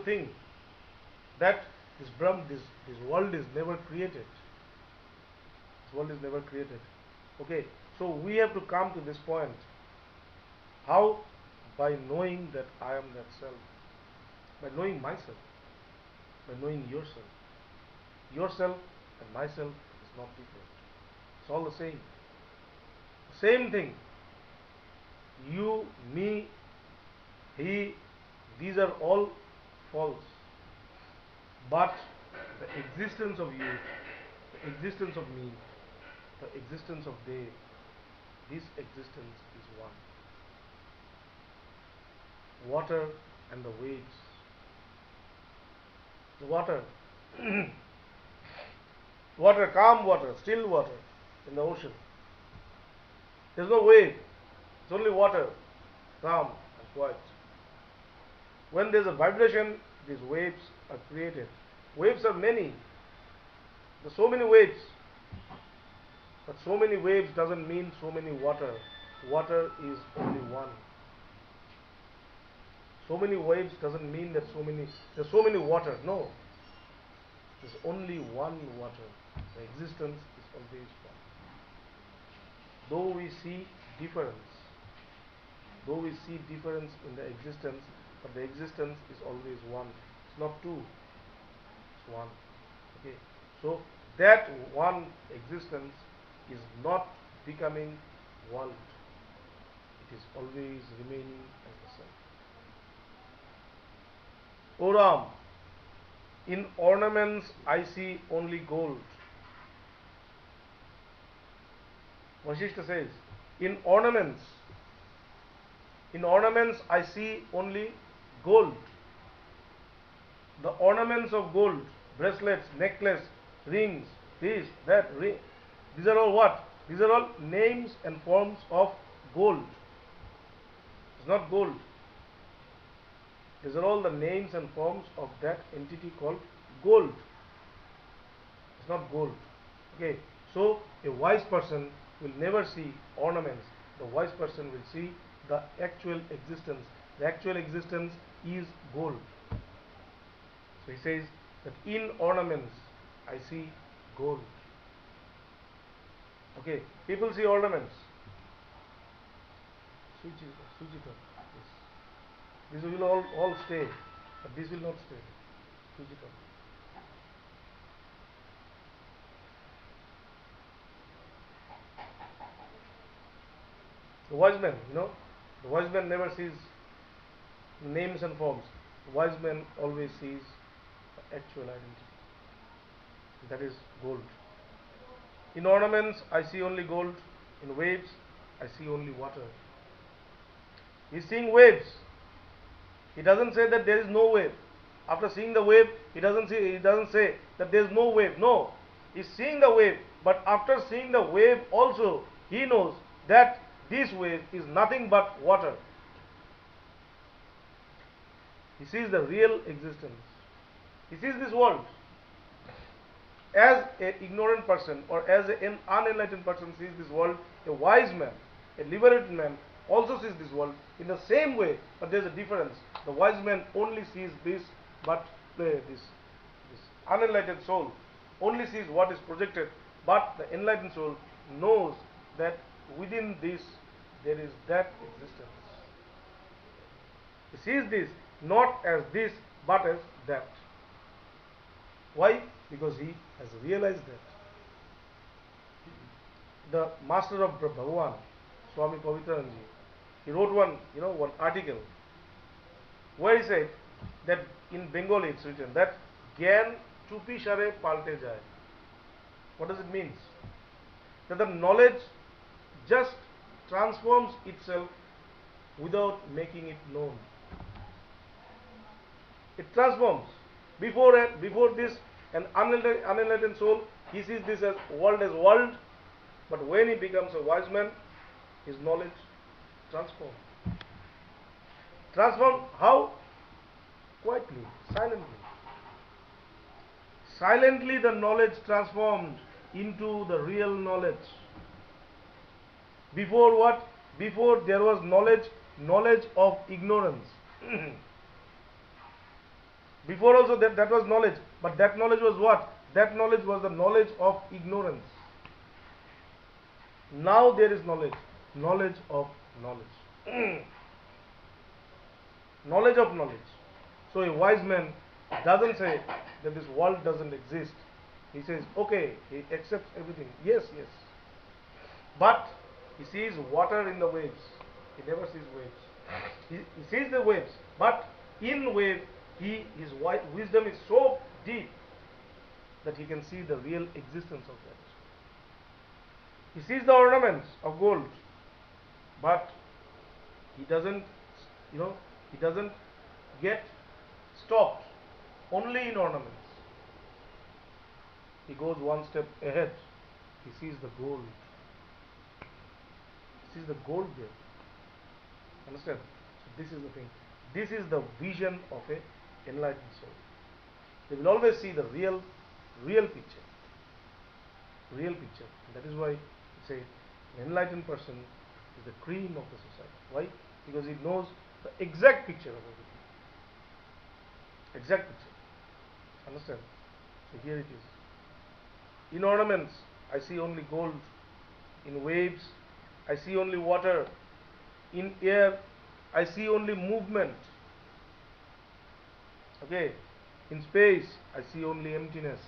think that this world is never created. This world is never created. Okay, so we have to come to this point. How? By knowing that I am that self. By knowing myself. By knowing yourself. Yourself and myself is not different. It's all the same. Same thing. You, me, he, these are all false. But the existence of you, the existence of me, the existence of they, this existence is one. Water and the waves. The water, water, calm water, still water in the ocean. There's no wave, it's only water, calm and quiet. When there's a vibration, these waves are created. Waves are many. There's so many waves. But so many waves doesn't mean so many water. Water is only one. So many waves doesn't mean that there's so many water. No. There's only one water. The existence is always one. Though we see difference, in the existence, but the existence is always one. It's not two, it's one. Okay. So that one existence is not becoming world. It is always remaining as the self. O Ram, in ornaments I see only gold. Vasistha says, in ornaments I see only gold. The ornaments of gold, bracelets, necklace, rings, this, that, ring. These are all what? These are all names and forms of gold. It's not gold. These are all the names and forms of that entity called gold. It's not gold. Okay. So a wise person will never see ornaments. The wise person will see the actual existence. The actual existence is gold. So he says that in ornaments I see gold. Okay. People see ornaments. Switch it on. This will all stay, but this will not stay. Switch it on. The wise man, the wise man never sees names and forms. The wise man always sees the actual identity. That is gold. In ornaments, I see only gold. In waves, I see only water. He's seeing waves. He doesn't say that there is no wave. After seeing the wave, he doesn't say that there is no wave. No, he's seeing the wave. But after seeing the wave, also he knows that this wave is nothing but water. He sees the real existence. He sees this world. As an ignorant person or as an unenlightened person sees this world, a wise man, a liberated man also sees this world in the same way, but there's a difference. The wise man only sees this, but this unenlightened soul only sees what is projected, but the enlightened soul knows that within this there is that existence. He sees this not as this, but as that. Why? Because he has realized that. The master of Bhagavan, Swami Pavitrananji, he wrote one article where he said that in Bengali it's written that Gyan chupi share palte jai. What does it mean? That the knowledge just transforms itself without making it known. It transforms. Before this, an unenlightened soul, he sees this as world, but when he becomes a wise man, his knowledge transforms. Transform how? Quietly, silently. Silently the knowledge transformed into the real knowledge. Before what? Before there was knowledge of ignorance. Before also that was knowledge, but that knowledge was what? That knowledge was the knowledge of ignorance. Now there is knowledge, knowledge of knowledge, knowledge of knowledge. So a wise man doesn't say that this world doesn't exist. He says, okay, he accepts everything. Yes, yes. But he sees water in the waves. He never sees waves. He sees the waves, but in wave, his wisdom is so deep that he can see the real existence of that. He sees the ornaments of gold, but he doesn't, he doesn't get stopped only in ornaments. He goes one step ahead. He sees the gold. He sees the gold there. Understand? So this is the thing. This is the vision of a enlightened soul. They will always see the real picture. Real picture. And that is why we say an enlightened person is the cream of the society. Why? Because he knows the exact picture of everything. Exact picture. Understand? So here it is. In ornaments, I see only gold. In waves, I see only water. In air, I see only movement. Okay. In space, I see only emptiness.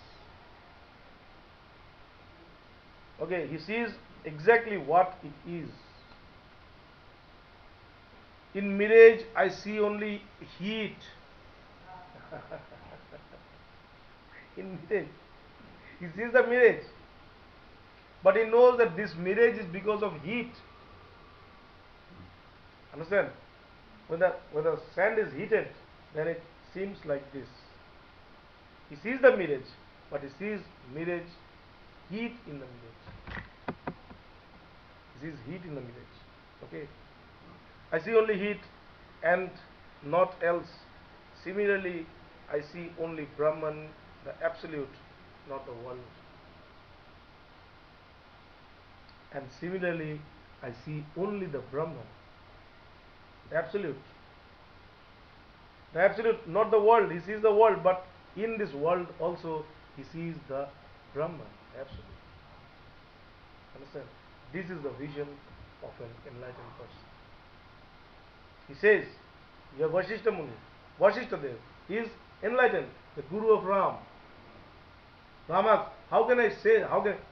Okay, he sees exactly what it is. In mirage, I see only heat. In mirage, he sees the mirage, but he knows that this mirage is because of heat. Understand? When the sand is heated, then it seems like this. He sees the mirage, but he sees mirage, heat in the mirage. He sees heat in the mirage. Okay. I see only heat and not else. Similarly, I see only Brahman, the absolute, not the world. And similarly, I see only the Brahman, the absolute. The absolute, not the world. He sees the world, but in this world also he sees the Brahman, the absolute. Understand? This is the vision of an enlightened person. He says, Yoga Vasistha Muni, Vasistha Dev, he is enlightened, the Guru of Ram. Rama, how can I say,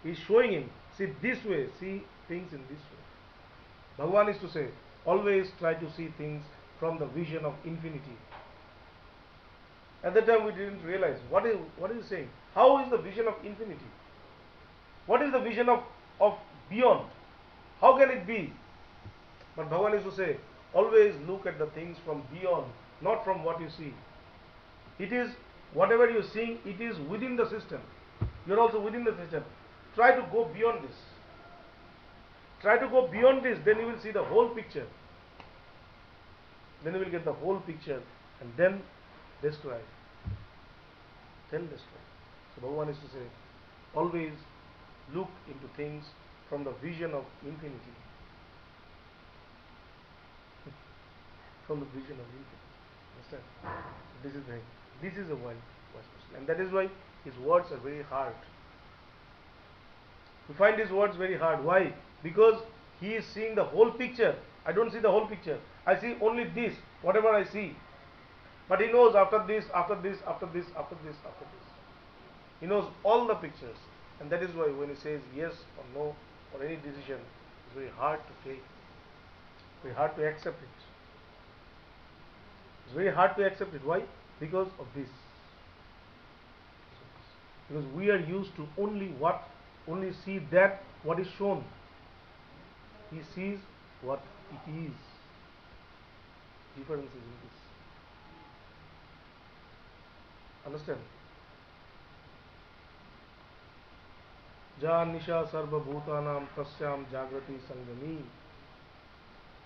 he is showing him, see this way, see things in this way. Bhagavan is to say, always try to see things from the vision of infinity. At that time we didn't realize, what is he saying? How is the vision of infinity? What is the vision of beyond? How can it be? But Bhagavan is to say, always look at the things from beyond, not from what you see. It is, whatever you are seeing, it is within the system. You are also within the system. Try to go beyond this. Try to go beyond this, then you will see the whole picture. Then you will get the whole picture and then destroy. Then destroy. So Bhagavan is to say, always look into things from the vision of infinity. From the vision of infinity. Understand? This is a wise person. And that is why his words are very hard. We find his words very hard. Why? Because he is seeing the whole picture. I don't see the whole picture. I see only this, whatever I see. But he knows after this, after this, after this, after this, after this. He knows all the pictures. And that is why when he says yes or no or any decision, it's very hard to take. Very hard to accept it. It's very hard to accept it. Why? Because of this. Because we are used to only see that what is shown. He sees what it is. Difference is in this. Understand? Ja nisha sarva bhutanam tasyam jagrati sangami.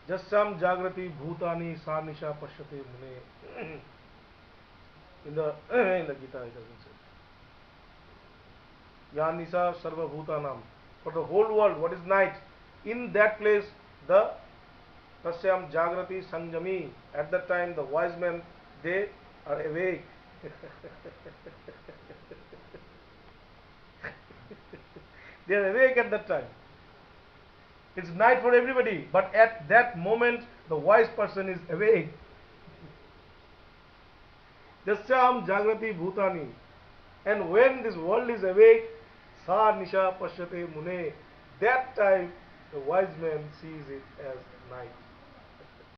Jasyam jagrati bhutani sa nisha pashyate mune. In the Gita it doesn't say. Ya nisha sarva bhutanam. For the whole world, what is night? In that place, the tasyam jagrati sanjami. At that time, the wise men, they are awake. They are awake at that time. It's night for everybody, but at that moment, the wise person is awake. Jasyam Jagrati Bhutani. And when this world is awake, Sa Nisha Pashyate Mune, that time the wise man sees it as night.